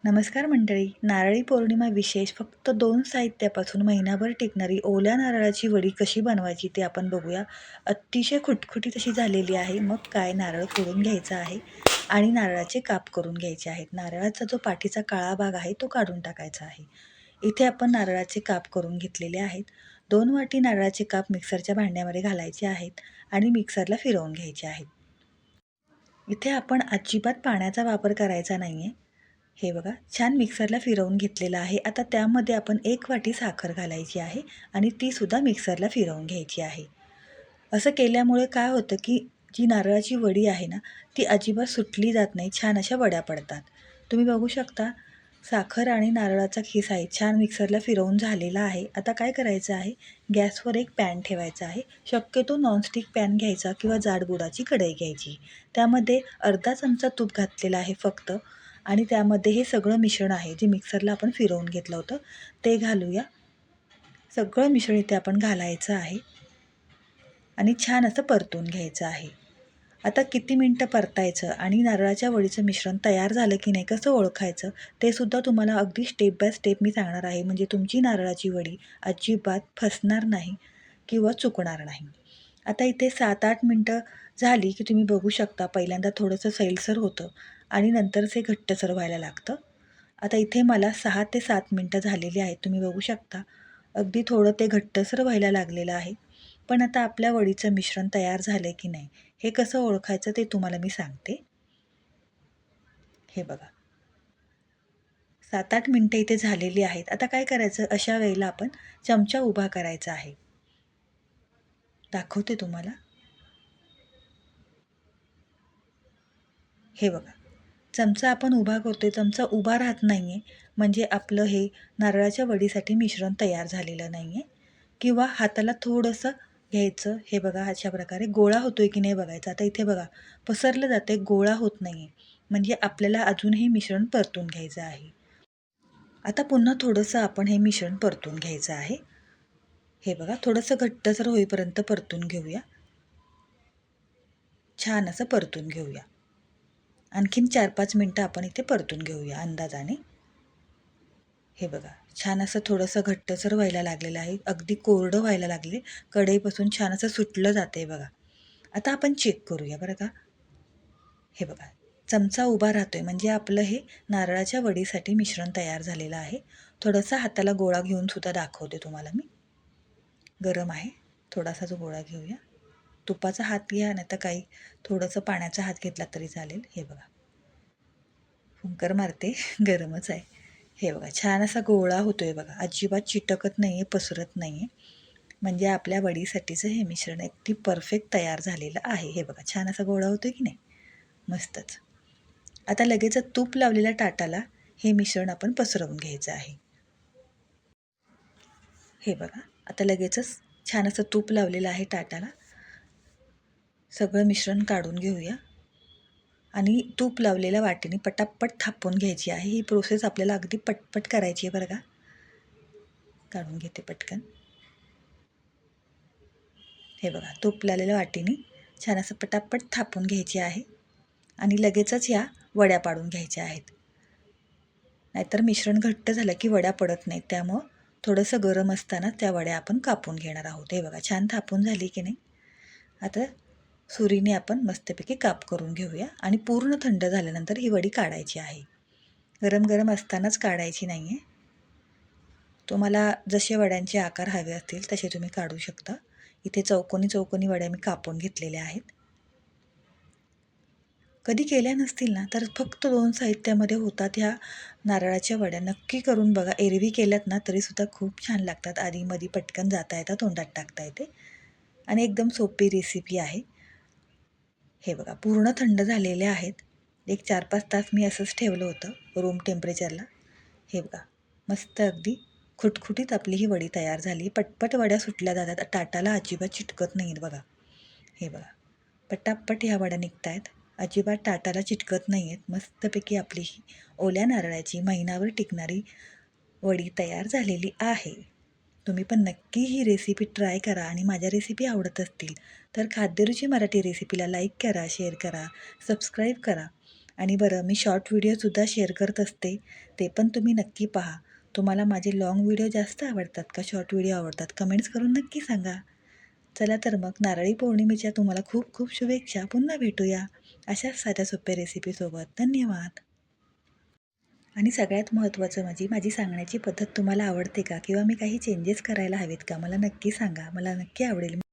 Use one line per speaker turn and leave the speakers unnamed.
नमस्कार मंडळी. नारळी पौर्णिमा विशेष फक्त 2 साहित्यापासून महिनाभर टिकणारी ओल्या नारळाची वडी कशी बनवायची ते आपण बघूया. अतिशय खुटखुटीत अशी झालेली आहे. मग काय, नारळ फोडून घ्यायचा आहे आणि नारळाचे काप करून घ्यायचे आहेत. नारळाचा जो पाठीचा काळा भाग आहे तो काढून टाकायचा आहे. इथे आपण नारळाचे काप करून घेतलेले आहेत. 2 वाटी नारळाचे काप मिक्सरच्या भांड्यामध्ये घालायचे आहेत आणि मिक्सरला फिरवून घ्यायचे आहेत. इथे आपण अजिबात पाण्याचा वापर करायचा नाही आहे. हे बघा, छान मिक्सरला फिरवून घेतलेलं आहे. आता त्यामध्ये आपण 1 वाटी साखर घालायची आहे आणि तीसुद्धा मिक्सरला फिरवून घ्यायची आहे. असं केल्यामुळे काय होतं, की जी नारळाची वडी आहे ना, ती अजिबात सुटली जात नाही. छान अशा वड्या पडतात. तुम्ही बघू शकता, साखर आणि नारळाचा खीस आहे छान मिक्सरला फिरवून झालेला आहे. आता काय करायचं आहे, गॅसवर एक पॅन ठेवायचा आहे. शक्यतो नॉनस्टिक पॅन घ्यायचा किंवा जाड बुडाची कढई घ्यायची. त्यामध्ये अर्धा चमचा तूप घातलेला आहे फक्त आणि त्यामध्ये हे सगळं मिश्रण आहे, जे मिक्सरला आपण फिरवून घेतलं होतं ते घालूया. सगळं मिश्रण इथे आपण घालायचं आहे आणि छान असं परतून घ्यायचं आहे. आता किती मिनटं परतायचं आणि नारळाच्या वडीचं मिश्रण तयार झालं की नाही कसं ओळखायचं ते सुद्धा तुम्हाला अगदी स्टेप बाय स्टेप मी सांगणार आहे. म्हणजे तुमची नारळाची वडी अजिबात फसणार नाही किंवा चुकणार नाही. आता इथे 7-8 मिनटं झाली की तुम्ही बघू शकता, पहिल्यांदा थोडंसं सैलसर होतं आणि नंतरच घट्टसर व्हायला लागतं. आता इथे मला 6 ते 7 मिनटं झालेली आहेत. तुम्ही बघू शकता, अगदी थोडं ते घट्टसर व्हायला लागलेलं आहे. पण आता आपल्या वडीचं मिश्रण तयार झालं की नाही हे कसं ओळखायचं ते तुम्हाला मी सांगते. हे बघा, 7-8 मिनटं इथे झालेली आहेत. आता काय करायचं, अशा वेळेला आपण चमचा उभा करायचा आहे. दाखवते तुम्हाला. हे बघा, चमचा आपण उभा करतोय, चमचा उभा राहत नाही आहे म्हणजे आपलं हे नारळाच्या वडीसाठी मिश्रण तयार झालेलं नाही आहे. किंवा हाताला थोडंसं घ्यायचं. हे बघा, अशा प्रकारे गोळा होतोय की नाही बघायचं. आता इथे बघा, पसरलं जाते, गोळा होत नाही आहे. म्हणजे आपल्याला अजून हे मिश्रण परतून घ्यायचं आहे. आता पुन्हा थोडंसं आपण हे मिश्रण परतून घ्यायचं आहे. हे बघा, थोडंसं घट्टसर होईपर्यंत परतून घेऊया. छान असं परतून घेऊया. आणखीन 4-5 मिनटं आपण इथे परतून घेऊया अंदाजाने. हे बघा, छान असं थोडंसं घट्टसर व्हायला लागलेलं आहे. अगदी कोरडं व्हायला लागले. कढईपासून छान असं सुटलं जाते बघा. आता आपण चेक करूया बरं का. हे बघा, चमचा उभा राहतोय म्हणजे आपलं हे नारळाच्या वडीसाठी मिश्रण तयार झालेलं आहे. थोडासा हाताला गोळा घेऊन सुद्धा दाखवते तुम्हाला मी. गरम आहे, थोडासा जो गोळा घेऊया. तुपाचा हात घ्या, नाही तर काही थोडंसं पाण्याचा हात घेतला तरी चालेल. हे बघा, फुंकर मारते गरमच आहे. हे बघा, छान असा गोळा होतोय बघा. अजिबात चिटकत नाही आहे, पसरत नाही आहे. म्हणजे आपल्या वडीसाठीचं हे मिश्रण अगदी परफेक्ट तयार झालेलं आहे. हे बघा, छान असा गोळा होतोय की नाही, मस्तच. आता लगेचच तूप लावलेल्या ताटाला हे मिश्रण आपण पसरवून घ्यायचं आहे. हे बघा, आता लगेचच छान असं तूप लावलेलं आहे ताटाला. सगळं मिश्रण काढून घेऊया आणि तूप लावलेल्या वाटीने पटापट थापून घ्यायची आहे. ही प्रोसेस आपल्याला अगदी पटपट करायची आहे बरं का. काढून घेते पटकन. हे बघा, तूप लावलेल्या वाटीने छान असं पटापट थापून घ्यायची आहे आणि लगेचच या वड्या पाडून घ्यायच्या आहेत. नाहीतर मिश्रण घट्ट झालं की वड्या पडत नाहीत. त्यामुळं थोडंसं गरम असताना त्या वड्या आपण कापून घेणार आहोत. हे बघा, छान थापून झाली की नाही. आता सुरीने आपण मस्तपैकी काप करून घेऊया आणि पूर्ण थंड झाल्यानंतर ही वडी काढायची आहे. गरम गरम असतानाच काढायची नाही आहे. तुम्हाला जसे वड्यांचे आकार हवे असतील तसे तुम्ही काढू शकता. इथे चौकोनी चौकोनी वड्या मी कापून घेतलेल्या आहेत. कधी केल्या नसतील ना, तर फक्त 2 साहित्यामध्ये होतात ह्या नारळाच्या वड्या. नक्की करून बघा. एरवी केल्यात ना तरीसुद्धा खूप छान लागतात. आधीमधी पटकन जाता येतात, तोंडात टाकता येते आणि एकदम सोपी रेसिपी आहे. हे बघा, पूर्ण थंड झालेले आहेत. एक 4-5 तास मी असंच ठेवलं होतं रूम टेम्परेचरला. हे बघा, मस्त अगदी खुटखुटीत आपली ही वडी तयार झाली. पटपट वड्या सुटल्या जातात, ताटाला अजिबात चिटकत नाहीत बघा. हे बघा, पटापट ह्या वड्या निघत आहेत, अजिबात ताटाला चिटकत नाही आहेत. मस्तपैकी आपली ही ओल्या नारळाची महिनाभर टिकणारी वडी तयार झालेली आहे. तुम्ही पण नक्की ही रेसिपी ट्राय करा आणि माझ्या रेसिपी आवडत असतील तर खाद्यरुची मराठी रेसिपीला लाईक करा, शेअर करा, सबस्क्राईब करा आणि बरं, मी शॉर्ट व्हिडिओसुद्धा शेअर करत असते, ते पण तुम्ही नक्की पहा. तुम्हाला माझे लाँग व्हिडिओ जास्त आवडतात का शॉर्ट व्हिडिओ आवडतात? कमेंट्स करून नक्की सांगा. चला तर मग नारळी पौर्णिमेच्या तुम्हाला खूप खूप शुभेच्छा. पुन्हा भेटूया अशाच साध्या सोप्या रेसिपीसोबत. धन्यवाद. आणि सगळ्यात महत्त्वाचं म्हणजे माझी सांगण्याची पद्धत तुम्हाला आवडते का? किंवा मी काही चेंजेस करायला हवेत का? मला नक्की सांगा. मला नक्की आवडेल.